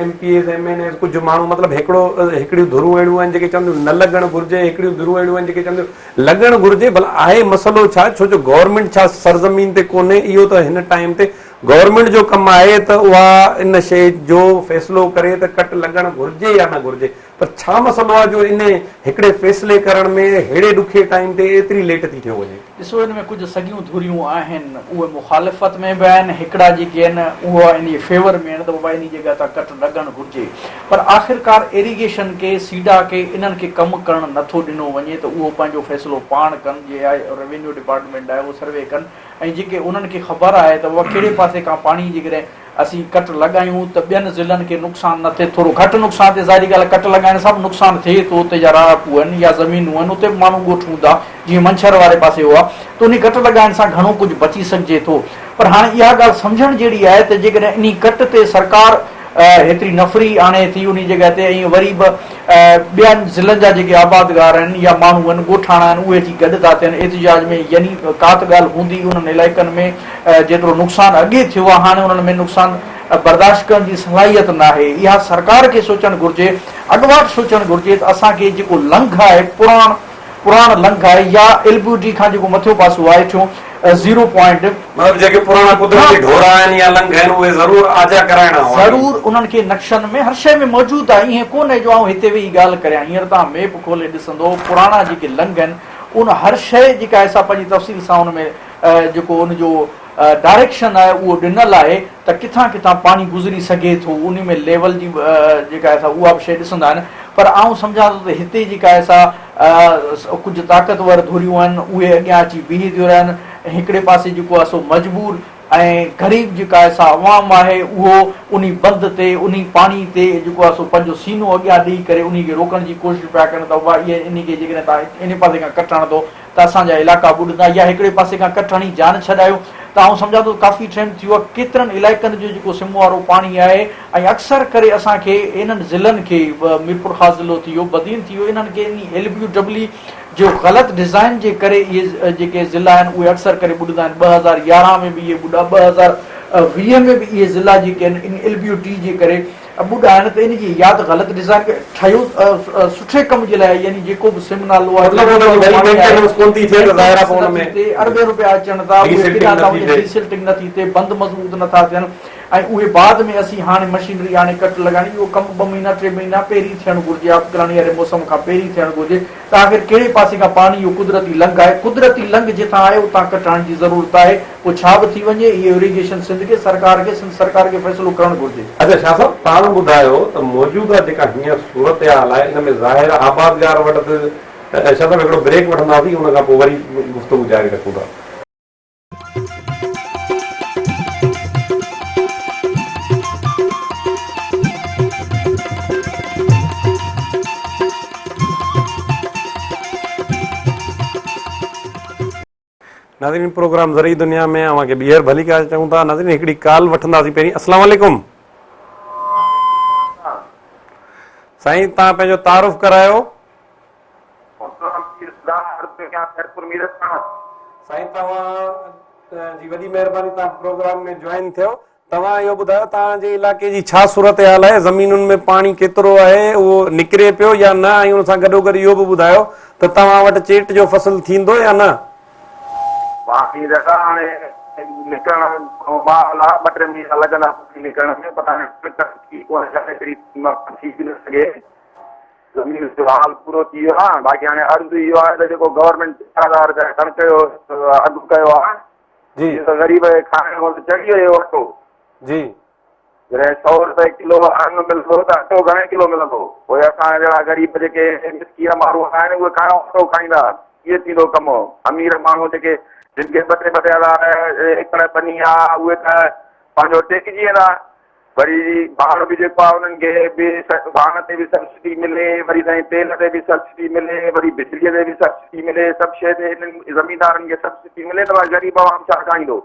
MPs MNAs कुझु माण्हू मतिलबु हिकिड़ियूं धुरूं अहिड़ियूं आहिनि जेके चवंदियूं न लॻणु घुरिजे, हिकिड़ियूं धुरूं अहिड़ियूं आहिनि जेके चवंदियूं लॻणु घुरिजे। भला आहे मसइलो छा? छो जो गवर्नमेंट छा सरज़मीन ते कोन्हे, इहो त हिन टाइम ते गवर्नमेंट जो कमु आहे त उहा इन शइ जो फ़ैसिलो करे त कट लॻणु घुरिजे या न घुरिजे, पर छा मसइलो आहे जो इन हिकिड़े फ़ैसिले करण में हेड़े ॾुखे टाइम ते एतिरी लेट थी थियो वञे? ॾिसो हिन में कुझु सॻियूं धुरियूं आहिनि, उहे मुखालिफ़त में बि आहिनि, हिकिड़ा जेके आहिनि उहा इन जे फेवर में आहिनि त बाबा इन जॻह तां कट लॻणु घुरिजे। पर आख़िरकार इरिगेशन खे सीडा खे इन्हनि खे कमु करणु नथो ॾिनो वञे त उहो पंहिंजो फ़ैसिलो पाण कनि, जे आहे रेवेन्यू डिपार्टमेंट आहे उहो सर्वे कनि, ऐं जेके उन्हनि खे ख़बर आहे त उहा कहिड़े पासे खां पाणी जेकॾहिं असीं कट लॻायूं त ॿियनि ज़िलनि खे नुक़सानु न थिए। थोरो घटि नुक़सानु थिए, ज़ाहिरी ॻाल्हि कट लॻाइण सां बि नुक़सानु थिए थो, उते जा राहपूं आहिनि या ज़मीनूं आहिनि उते बि माण्हू ॻोठूं था, जीअं मंछर वारे पासे हुआ त उन कट लॻाइण सां घणो कुझु बची सघिजे थो। पर हाणे इहा ॻाल्हि सम्झण जहिड़ी आहे त जेकॾहिं इन कट ते सरकार हेतिरी नफ़री आणे थी उन जॻह ते, ऐं वरी बि ॿियनि ज़िलनि जा जेके आबादगार आहिनि या माण्हू आहिनि ॻोठाणा आहिनि उहे अची गॾु था थियनि एतिजाज में, यानी का त ॻाल्हि हूंदी उन्हनि इलाइक़नि में जेतिरो नुक़सानु अॻे थियो आहे हाणे उन्हनि में नुक़सानु बर्दाश्त करण जी सलाहियत न आहे। इहा सरकार खे सोचणु घुरिजे, अॻुवाट सोचणु घुरिजे त असांखे जेको लंघ आहे पुराण लंघ आहे या LBOD खां जेको मथियो पासो आहे छो 0 पॉइंट मतिलबु जेके पुराणा कुदरती ढोरा आहिनि या लंघ आहिनि उहे ज़रूर आजा कराइणा, ज़रूर उन्हनि खे नक्शनि में हर शइ में मौजूदु आहे। ईअं कोन्हे जो आउं हिते वेही ॻाल्हि करियां, हींअर तव्हां मैप खोले ॾिसंदो पुराणा जेके लंघ आहिनि उन हर शइ जेका आहे असां पंहिंजी तफ़सील सां उन में जेको उनजो डायरेक्शन आहे उहो ॾिनल आहे त किथां किथां पाणी गुज़री सघे थो, उन में लेवल जी जेका आहे उहा बि शइ ॾिसंदा आहिनि। पर आउं सम्झां थो त हिते जेका आहे कुझु ताक़तवर धुरियूं आहिनि उहे अॻियां अची बीही थियूं रहनि, हिकिड़े पासे जेको आहे सो मजबूर ऐं ग़रीब जेका आहे सा अवाम आहे उहो उन बंद ते उन पाणी ते जेको आहे सो पंहिंजो सीनो अॻियां ॾेई करे उन खे रोकण जी कोशिशि पिया कनि त उहा इहे इन खे जेकॾहिं तव्हां इन पासे खां कट हणंदो त असांजा इलाइक़ा ॿुॾंदा, या हिकिड़े पासे खां कट हणी जान छॾायो त आउं सम्झां थो काफ़ी टाइम थी वियो आहे। केतिरनि इलाइक़नि जो जेको सिम वारो पाणी आहे ऐं अक्सर करे असांखे इन्हनि ज़िलनि खे मीरपुर ख़ासि ज़िलो थी वियो, बदीन थी वियो, इन्हनि खे इन LBOD जो ग़लति डिज़ाइन जे करे इहे जेके ज़िला आहिनि उहे अक्सर करे ॿुॾंदा आहिनि। 2011 में बि इहे ॿुॾा, 2020 में बि इहे ज़िला जेके आहिनि इन LBOD जे करे ॿुॾा आहिनि त इन जी यादि ग़लति डिज़ाइन ठहियो सुठे कम जे लाइ, यानी जेको बि सिम नालो आहे अरबे रुपया अचनि था, रीसेल्टिंग नथी थिए, बंदि मज़बूत नथा थियनि, ऐं उहे बाद में असीं हाणे मशीनरी हाणे कट लॻाइणी, इहो कमु 2 महीना 3 महीना पहिरीं थियणु घुरिजे, अफगानी वारे मौसम खां पहिरीं थियणु घुरिजे त आख़िर कहिड़े पासे खां पाणी इहो कुदरती लंघ आहे, कुदरती लंघ जितां आहे उतां कटाइण जी ज़रूरत आहे। पोइ छा बि थी वञे इहो इरिगेशन सिंध खे सरकार खे फ़ैसिलो करणु घुरिजे। अच्छा शाह साहब तव्हां ॿुधायो त मौजूदा जेका हींअर सूरत हाल आहे इन में ज़ाहिर आबादगार वटि शाह साहब हिकिड़ो ब्रेक वठंदासीं, उन खां पोइ वरी गुफ़्तगू जारी रखूं था। नाज़रीन प्रोग्राम ज़रिए दुनिया में अवां खे ॿीहर भली ॻाल्हि चऊं था। नाज़रीन हिकिड़ी कॉल वठंदासीं पहिरीं। अस्सलाम वालेकुम साईं, तव्हां पंहिंजो तारुफ़ करायो। साईं तव्हां जी वॾी महिरबानी, तव्हां प्रोग्राम में ज्वाइन थियो। तव्हां इहो ॿुधायो तव्हांजे इलाइक़े जी छा सूरत हाल आहे, ज़मीनुनि में पाणी केतिरो आहे, उहो निकिरे पियो या न, ऐं हुन सां गॾोगॾु इहो बि ॿुधायो त तव्हां वटि चेट जो फसल थींदो या न? बाक़ी दादा हाणे निकिरण मां 2-3 महीना लॻंदा निकिरण में, पता थी बि न सघे। ज़मीन जो हाल पूरो थी वियो आहे। बाक़ी हाणे अर्ज़ु इहो आहे त जेको गवर्नमेंट 4,000 रुपया कणिक जो अघु कयो आहे जी त ग़रीब खे खाइण खां चढ़ी वियो अटो जी। जॾहिं 100 रुपए किलो अघु मिलंदो त अटो घणे किलो मिलंदो? पोइ असां जहिड़ा ग़रीब जेके मिसकीन माण्हू आहिनि उहे खाइणो अटो खाईंदा, इहो थींदो कमु। अमीर माण्हू जेके जिन खे 2-2 एकड़ बनी आहे उहे त पंहिंजो टेकिजी वेंदा। वरी भाण बि जेको आहे उन्हनि खे बि भाण ते बि सब्सिडी मिले, वरी साईं तेल ते बि सब्सिडी मिले, वरी बिजलीअ ते बि सब्सिडी मिले, सभु शइ ते हिननि ज़मीनदारनि खे सब्सिडी मिले, त ग़रीब आवाम छा खाईंदो?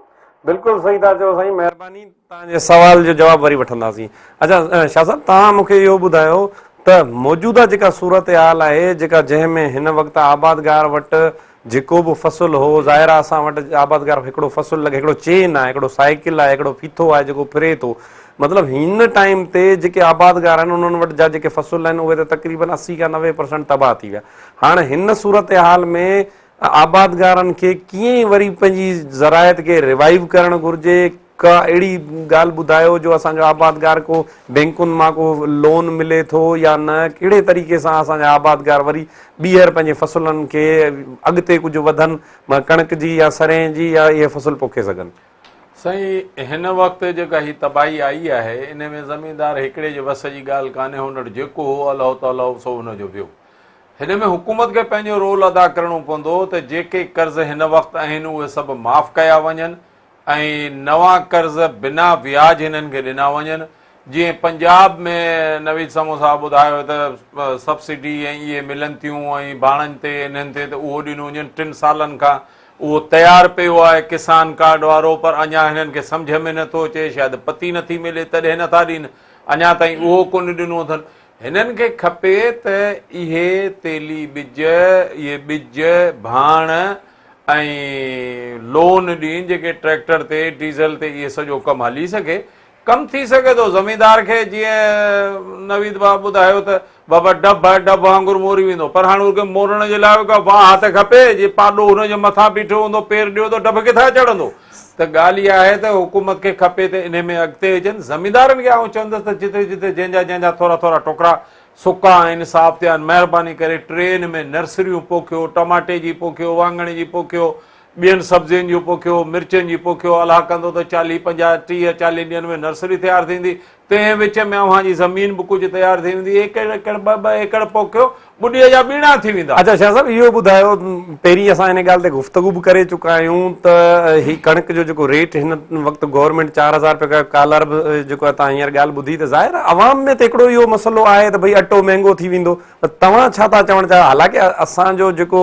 बिल्कुलु सही था चओ साईं, महिरबानी। तव्हांजे सवाल जो जवाबु वरी वठंदासीं। अच्छा शाह साहब, तव्हां मूंखे इहो ॿुधायो त मौजूदा जेका सूरत हाल आहे, जेका जंहिंमें हिन वक़्तु आबादगार वटि जेको बि फसल हो, ज़ाहिर आहे असां वटि आबादगार हिकिड़ो फसल लॻे, हिकिड़ो चेन आहे, हिकिड़ो साइकिल आहे, हिकिड़ो फीथो आहे जेको फिरे थो। मतिलबु हिन टाइम ते जेके आबादगार आहिनि उन्हनि वटि जा जेके फसल आहिनि उहे त तक़रीबन 80 खां 90% तबाह थी विया। हाणे हिन सूरत हाल में आबादगारनि खे कीअं वरी पंहिंजी ज़रायत खे रिवाइव करणु घुरिजे? का अहिड़ी ॻाल्हि ॿुधायो जो असांजो आबादगार को बैंकुनि मां को लोन मिले थो या न, कहिड़े तरीक़े सां असांजा आबादगार वरी ॿीहर पंहिंजे फसलनि खे अॻिते कुझु वधनि, कणिक जी या सरें जी या इहे फसल पोखे सघनि? साईं हिन वक़्तु जेका ही तबाही आई आहे इन में ज़मीनदार हिकिड़े जे वस जी ॻाल्हि कान्हे, हुन वटि जेको हो अलाह ताला सो हुनजो वियो। हिन में हुकूमत खे पंहिंजो रोल अदा करणो पवंदो त जेके कर्ज़ हिन वक़्तु आहिनि उहे सभु माफ़ कया वञनि ऐं नवां कर्ज़ बिना व्याज हिननि खे ॾिना वञनि। जीअं पंजाब में नवीद समो साहब ॿुधायो त सब्सिडी ऐं इहे मिलनि थियूं ऐं भाणनि ते इन्हनि ते, त उहो ॾिनो वञनि। 3 सालनि खां उहो तयारु पियो आहे किसान कार्ड वारो, पर अञा हिननि खे सम्झ में नथो अचे, शायदि पती नथी मिले तॾहिं नथा ॾियनि, अञा ताईं उहो कोन ॾिनो अथनि। हिननि खे खपे त इहे तेली ॿिज, इहे ॿिज भाण ऐं लोन ॾींहुं जेके ट्रैक्टर ते डीज़ल ते इहे सॼो कमु हली सघे, कमु थी सघे थो। ज़मीनदार खे जीअं नवीद बाबा ॿुधायो त बाबा डब वांगुरु मोरी वेंदो, पर हाणे उनखे मोरण जे लाइ वाह हथ खपे। जे पाॾो हुनजे मथां बीठो हूंदो, पेर ॾियो त डब किथां चढ़ंदो? त ॻाल्हि इहा आहे त हुकूमत खे खपे त इन में अॻिते अचनि। ज़मीनदारनि खे आउं चवंदुसि त जिते जिते जंहिंजा थोरा टुकड़ा सुका आहिनि, साफ़ थिया आहिनि, महिरबानी करे ट्रेन में नर्सरियूं पोखियो, टमाटे जी पोखियो, वाङण जी पोखियो, ॿियनि सब्जियुनि जी पोखियो, मिर्चनि जी पोखियो। अलाह कंदो त 40, 50, 30, 40 ॾींहंनि में नर्सरी तयारु थींदी। तंहिं विच में अव्हां जी ज़मीन बि कुझु तयारु थी वेंदी। 1 एकड़ 2 एकड़ पोखियो, ॿुॾीअ जा ॿीणा थी वेंदा। अच्छा शाह साहब, इहो ॿुधायो, पहिरीं असां हिन ॻाल्हि ते गुफ़्तगू बि करे चुका आहियूं त ही कणिक जो जेको रेट हिन वक़्तु गवर्नमेंट 4,000 रुपया कालर बि जेको आहे, तव्हां हींअर ॻाल्हि ॿुधी, त ज़ाहिर अवाम में त हिकिड़ो इहो मसइलो आहे त भई अटो महांगो थी वेंदो। त तव्हां छा था चवणु चाहियो? हालांकि असांजो जेको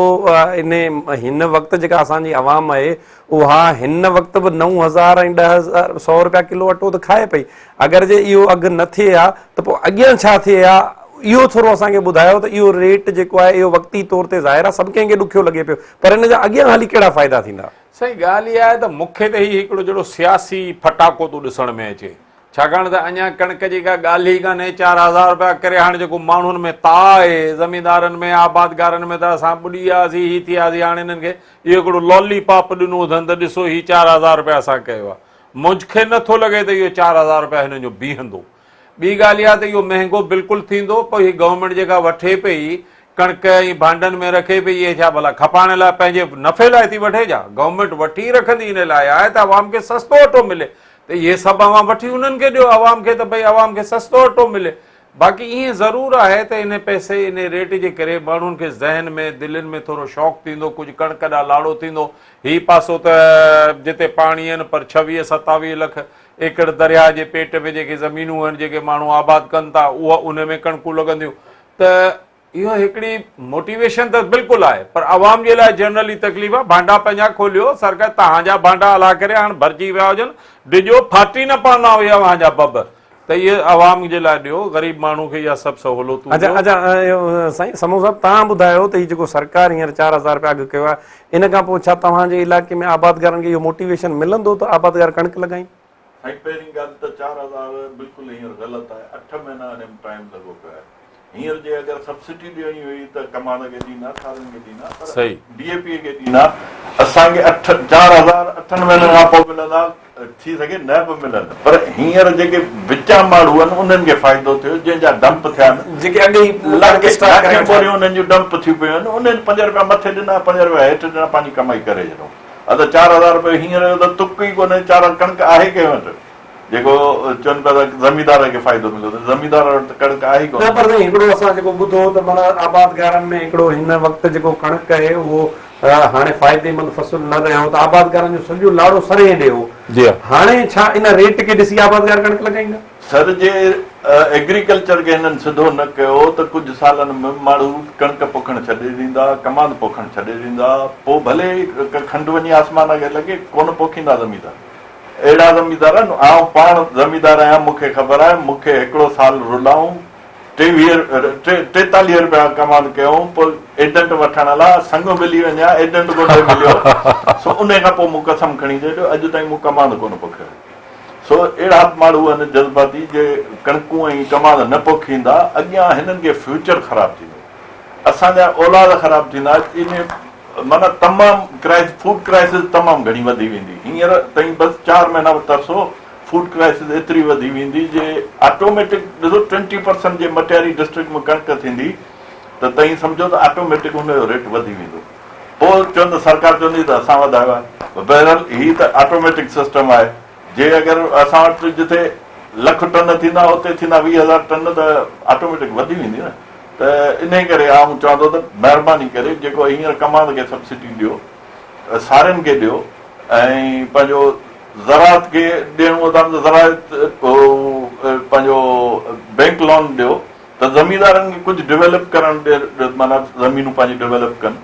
हिन वक़्तु जेका असांजी अवाम आहे उहा हिन वक़्तु बि 9,000 ऐं 10,000 100 रुपया किलो अटो त खाए पई। अगरि जे इहो अघु न थिए हा त पोइ अॻियां छा थिए हा, इहो थोरो असांखे ॿुधायो। त इहो रेट जेको आहे इहो वक़्ती तौर ते ज़ाहिर आहे सभु कंहिंखे ॾुखियो लॻे पियो, पर हिन जा अॻियां हली कहिड़ा फ़ाइदा थींदा? सही ॻाल्हि इहा आहे त मूंखे त हीउ हिकिड़ो जहिड़ो सियासी फटाको थो ॾिसण में अचे, छाकाणि त अञा कणिक जी का ॻाल्हि ई कान्हे। 4,000 रुपया करे हाणे जेको माण्हुनि में ता आहे, ज़मीनदारनि में, आबादगारनि में, त असां ॿुॾी वियासीं, हीअ थी वियासीं, हाणे हिननि खे इहो हिकिड़ो लॉलीपॉप ॾिनो अथनि त ॾिसो हीउ 4,000 रुपया असां कयो आहे। मूंखे नथो लॻे त इहो 4,000 रुपया हिननि जो बीहंदो। ॿी ॻाल्हि इहा त इहो महांगो बिल्कुलु थींदो। पोइ हीअ गवर्नमेंट जेका वठे पई कणिक ऐं भांडनि में रखे पई, इहे छा भला खपाइण लाइ पंहिंजे नफ़े लाइ थी वठे छा? गवर्नमेंट वठी रखंदी इन लाइ आहे त अवाम खे सस्तो अटो मिले। त इहे सभु अवां वठी उन्हनि खे ॾियो अवाम खे, त भई अवाम खे सस्तो अटो मिले। बाक़ी ईअं ज़रूरु आहे त इन पैसे इन रेट जे करे माण्हुनि खे ज़हन में दिलनि में थोरो शौक़ु थींदो, कुझु कणिक ॾांहुं लाड़ो थींदो। हीअ पासो त जिते पाणी आहिनि पर 26-27 लख एकड़ दरिया जे पेट में जेके ज़मीनूं आहिनि, जेके माण्हू आबाद कनि था, उहा उन में कणिकूं लॻंदियूं। त इहो हिकिड़ी मोटिवेशन त बिल्कुलु आहे, पर आवाम जे लाइ जनरली तकलीफ़ आहे। भांडा पंहिंजा खोलियो, सरकार तव्हांजा भांडा हला करे हाणे भरिजी विया हुजनि, ॾिजो फाटी न पवंदा हुया तव्हांजा बब, त इहे आवाम जे लाइ ॾियो, ग़रीब माण्हू खे इहा सभु सहूलियतूं। अच्छा साईं समूह साहिब, तव्हां ॿुधायो त हीउ जेको सरकार हींअर 4,000 रुपया अघु कयो आहे, इन खां पोइ छा तव्हांजे इलाइक़े में आबादगारनि खे इहो मोटिवेशन मिलंदो त आबादगार कणिक लॻाइनि? साईं पहिरीं ॻाल्हि त 4,000 बिल्कुलु हींअर ग़लति आहे। 8 महीना टाइम लॻो पियो आहे। हींअर जे अगरि सब्सिडी ॾियणी हुई त कमाल खे ॾींदा, खारनि खे ॾींदा, सही DAP खे ॾींदा। असांखे 4,000 8 महीननि खां पोइ मिलंदा, थी सघे न बि मिलनि, पर हींअर जेके विचा माण्हू आहिनि उन्हनि खे फ़ाइदो थियो, जंहिंजा डंप थिया आहिनि, जेके अॻे ई उन्हनि जूं डंप थी पियूं आहिनि, उन्हनि 5 रुपया मथे ॾिना, 5 रुपया हेठि ॾिना, पंहिंजी कमाई करे छॾियो। त 4,000 रुपये हींअर त तुक ई कोन्हे। 4 कणिक आहे कंहिं वटि जेको चवनि पिया त ज़मींदार खे फ़ाइदो मिलियो, त ज़मींदार वटि कणिक आहे ई कोन्हे। पर हिकिड़ो असां जेको ॿुधो त माना आबादगारनि में हिकिड़ो हिन वक़्तु जेको कणिक आहे उहो हाणे फ़ाइदेमंद फसल न रहियो, त आबादगारनि जो सॼो लाड़ो सरे ॾियो। हाणे छा इन रेट खे ॾिसी आबादगार कणिक लॻाईंदा? सर जे एग्रीकल्चर खे हिननि सिधो न कयो त कुझु सालनि में माण्हू कणिक पोखणु छॾे ॾींदा, कमांद पोखणु छॾे ॾींदा, पोइ भले खंडु वञी आसमान खे लॻे, कोन पोखींदा ज़मींदार। अहिड़ा ज़मींदार आहिनि। आउं पाण ज़मींदार आहियां, मूंखे ख़बर आहे। मूंखे हिकिड़ो साल रुलाऊं 43 रुपया कमांड कयूं, पोइ एजेंट वठण लाइ संग मिली वञा, एजेंट कोन मिलियो, सो उन खां पोइ मूं कसम खणी छॾियो, अॼु ताईं मूं कमांड कोन पोखियो। सो अहिड़ा माण्हू आहिनि जज़्बाती, जे कणकूं ऐं कमांड न पोखींदा, अॻियां हिननि खे फ्यूचर ख़राबु थींदो, असांजा औलाद ख़राबु थींदा। इन माना तमामु फूड क्राइसिस तमामु घणी वधी वेंदी। हींअर ताईं बसि 4 महीना तरसो फूड क्राइसिस एतिरी वधी वेंदी जे ऑटोमेटिक ॾिसो 20% जे मटियारी डिस्ट्रिक्ट में कणिक थींदी त तईं सम्झो त ऑटोमेटिक हुनजो रेट वधी वेंदो। पोइ चवंदो सरकार चवंदी त असां वधायो आहे। बहरहाल हीअ त ऑटोमेटिक सिस्टम आहे। जे अगरि असां वटि जिथे 1,00,000 टन थींदा उते थींदा 20,000 टन, त ऑटोमेटिक वधी वेंदी न। त इन करे आउं चवां थो त महिरबानी करे जेको हींअर कमांड खे सब्सिडी ॾियो, सारियुनि खे ॾियो, ऐं पंहिंजो ज़राअत खे ॾियणो था त ज़राअत पंहिंजो बैंक लोन ॾियो, त ज़मींदारनि खे कुझु डेवलप करणु, माना ज़मीनूं पंहिंजी डेवलप कनि,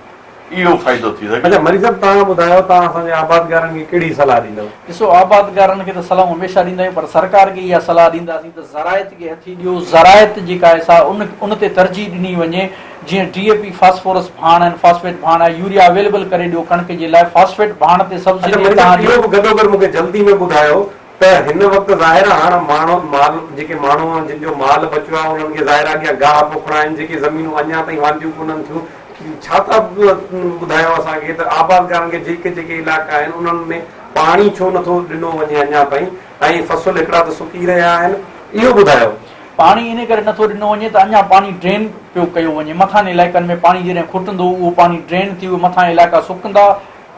इहो फ़ाइदो थी सघे। अच्छा मरीज़ साहब, तव्हां ॿुधायो तव्हां असांजे आबादगारनि खे कहिड़ी सलाह ॾींदव? ॾिसो, आबादगारनि खे त सलाह हमेशह ॾींदा आहियूं, पर सरकार खे इहा सलाह ॾींदासीं त ज़रायत खे हथी ॾियो। ज़रायत जेका आहे सा उन ते तरजीह ॾिनी वञे। जीअं DAP फास्फोरस भाण आहिनि, फॉस्फेट भाण आहे, यूरिया अवेलेबल करे ॾियो कणिक जे लाइ। फॉस्फेट भाण ते सब्सिडी गॾोगॾु मूंखे जल्दी में ॿुधायो त हिन वक़्तु ज़ाहिर आहे हाणे माल जेके माण्हू जिन जो माल बचियो आहे उन्हनि खे ज़ाहिर आहे कि गाह पोखणा आहिनि, जेके ज़मीनूं अञा ताईं वांदियूं कोन्हनि थियूं, छा था ॿुधायो असांखे त आबादगारनि खे जेके जेके इलाइक़ा आहिनि उन्हनि में पाणी छो नथो ॾिनो वञे अञा ताईं, ऐं फसल हिकिड़ा त सुकी रहिया आहिनि, इहो ॿुधायो। पाणी इन करे नथो ॾिनो वञे त अञा पाणी ड्रेन पियो कयो वञे। मथां इलाइक़नि में पाणी जॾहिं खुटंदो उहो पाणी ड्रेन थी, मथां इलाइक़ा सुकंदा,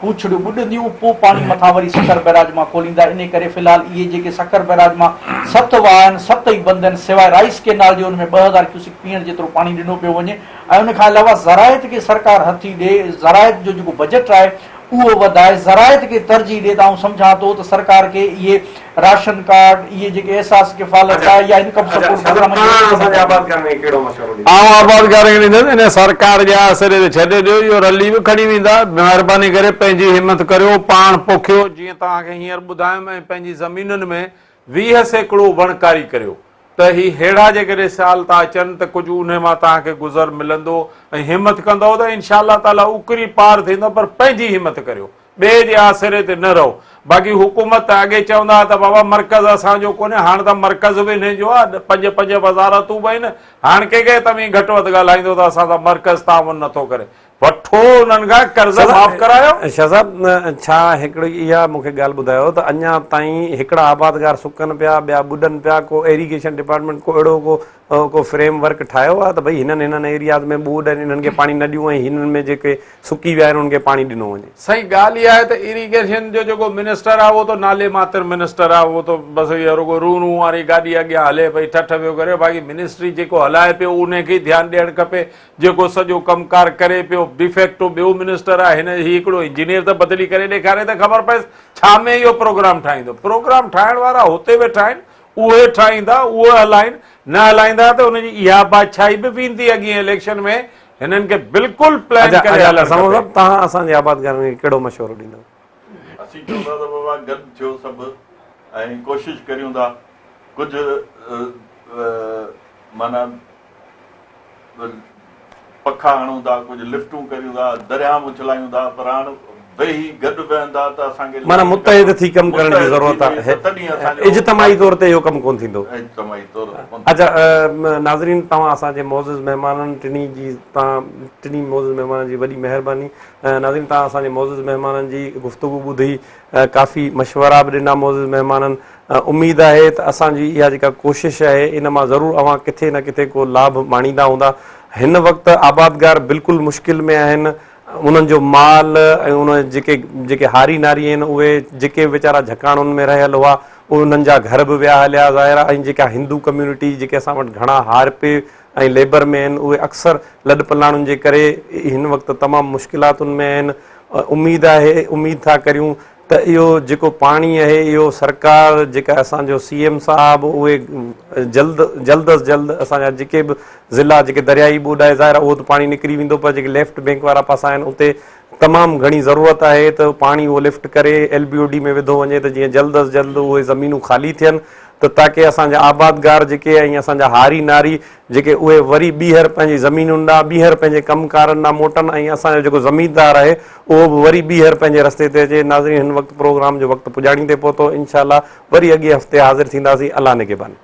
पूछड़ियूं ॿुॾंदियूं, पोइ पाणी मथां वरी सखर बैराज मां खोलींदा। इन करे फ़िलहाल इहे जेके सखर बैराज मां 7 वाह आहिनि, 7 ई बंद आहिनि, सवाइ राइस केनाल जो हुन में 2000 क्यूसिक पीअण जेतिरो पाणी ॾिनो पियो वञे। ऐं उन खां अलावा ज़रायत खे सरकार हथी ॾे, ज़रायत जो जेको बजट आहे उहो वधाए, ज़रायत खे तरजीह ॾे। त आउं सम्झां थो त सरकार खे इहे राशन कार्ड, इहे जेके एहसास किफ़ालत आहे या इनकम सपोर्ट प्रोग्राम, इन सरकार जे आसिरे ते छॾे ॾियो, इहो रली बि खणी वेंदा। महिरबानी करे पंहिंजी हिमत करियो, पाण पोखियो। जीअं तव्हांखे हींअर ॿुधायुमि, ऐं पंहिंजी ज़मीनुनि में 20 सैकड़ो वणकारी करियो, त ही हेड़ा जेकॾहिं साल था अचनि त कुझु उन मां तव्हांखे गुज़र मिलंदो, ऐं हिमत कंदव त इनशा अल्लाह ताला उकरी पार थींदो। पर पंहिंजी हिमत करियो, ॿिए जे आसिरे ते न रहो। बाक़ी हुकूमत अॻे चवंदा त बाबा मर्कज़ असांजो कोन्हे, हाणे त मर्कज़ बि हिनजो आहे, 5 वज़ारतूं बि आहिनि। हाणे कंहिंखे तव्हां घटि वधि ॻाल्हाईंदो त असां त मर्कज़ तावन नथो करे, वठो उन्हनि खां कर्ज़ माफ़ करायो। शहज़ाद, छा हिकिड़ी इहा मूंखे ॻाल्हि ॿुधायो त अञा ताईं हिकिड़ा आबादगार सुकनि पिया, ॿिया ॿुॾनि पिया, को इरीगेशन डिपार्टमेंट को अहिड़ो को फ्रेम वर्क ठाहियो आहे त भई हिननि एरियाज़ में ॿूॾ आहिनि, हिननि खे पाणी न ॾियूं, ऐं हिननि में जेके सुकी विया आहिनि उन्हनि खे पाणी ॾिनो वञे? सही ॻाल्हि इहा आहे त इरीगेशन जो जेको मिनिस्टर आहे उहो त नाले मात्र मिनिस्टर आहे, उहो त बसि इहा रुगो रू वारी गाॾी अॻियां हले पई, ठठ पियो करे। बाक़ी मिनिस्ट्री जेको हलाए पियो उनखे ध्यानु ॾियणु खपे, जेको सॼो कमकार करे पियो। डिफेक्टो ॿियो मिनिस्टर आहे, हिन हिकिड़ो इंजीनियर त बदिली करे ॾेखारे त ख़बर पए छा में इहो प्रोग्राम ठाहींदो। प्रोग्राम ठाहिण वारा हुते वेठा आहिनि, उहे ठाहींदा, उहे हलाइनि, न हलाईंदा त उनजी इहा बादशाही बि वेंदी अॻे इलेक्शन में। हिननि खे बिल्कुलु प्लान करे हलणु समो खपे। साहब तव्हां असांजे आबादगार में कहिड़ो मशवरो ॾींदव? असीं चवंदा त बाबा गॾु थियो सभु ऐं कोशिशि करियूं था कुझु माना पखा हणूं था, कुझु लिफ्टूं करियूं था, दरियाऊं उछलायूं था, पर हाणे वेही गॾु वेहंदा त असांखे माना मुतहिद थी कमु करण जी ज़रूरत आहे। तॾहिं असांजो इज्तमाही तौर ते इहो कमु कोन थींदो। इज्तमाही तौर ते। अच्छा नाज़रीन, तव्हां असांजे मोज़िज़ महिमाननि टिनी मोज़िज़ महिमाननि जी वॾी महिरबानी। नाज़रीन, तव्हां असांजे मोज़िज़ महिमाननि जी गुफ़्तगू ॿुधी काफ़ी मशवरा बि ॾिना मोज़िज़ महिमाननि। उमेदु आहे त असांजी इहा जेका कोशिशि आहे इन मां ज़रूरु अवां किथे न किथे को लाभ माणींदा हूंदा। हिन वक़्तु आबादगार बिल्कुलु मुश्किल में आहिनि। उन्हनि जो माल ऐं उन जेके हारी नारी आहिनि उहे जेके वीचारा झकाणुनि में रहियल हुआ उन्हनि जा घर बि विया हलिया ज़ाहिर। ऐं जेका हिंदू कम्यूनिटी जेके असां वटि घणा हार पे ऐं लेबर में आहिनि उहे अक्सर लॾ पलाणुनि जे करे हिन वक़्तु तमामु मुश्किलातुनि में आहिनि। उमेदु था करियूं त इहो जेको पाणी आहे इहो सरकार जेका असांजो CM साहिबु उहे जल्द अज़ जल्द असांजा जेके बि ज़िला जेके दरियाई ॿोॾ आहे ज़ाहिर उहो त पाणी निकिरी वेंदो, पर जेके लेफ्ट बैंक वारा पासा आहिनि उते तमामु घणी ज़रूरत आहे त पाणी उहो लिफ्ट करे LBOD में विधो वञे त जीअं जल्द अज़ जल्द उहे ज़मीनूं ख़ाली थियनि त ताकी असांजा आबादगार जेके ऐं असांजा हारी नारी जेके उहे वरी ॿीहर पंहिंजी ज़मीनुनि ॾांहुं ॿीहर पंहिंजे कमकारनि ॾांहुं मोटनि ऐं असांजो जेको ज़मीनदार आहे उहो बि वरी ॿीहर पंहिंजे रस्ते ते अचे। नाज़रीन, हिन वक़्तु प्रोग्राम जो वक़्तु पुॼाणींदे पहुतो। इंशाअल्लाह वरी अॻे हफ़्ते हाज़िर थींदासीं। अल्लाह निगहबान।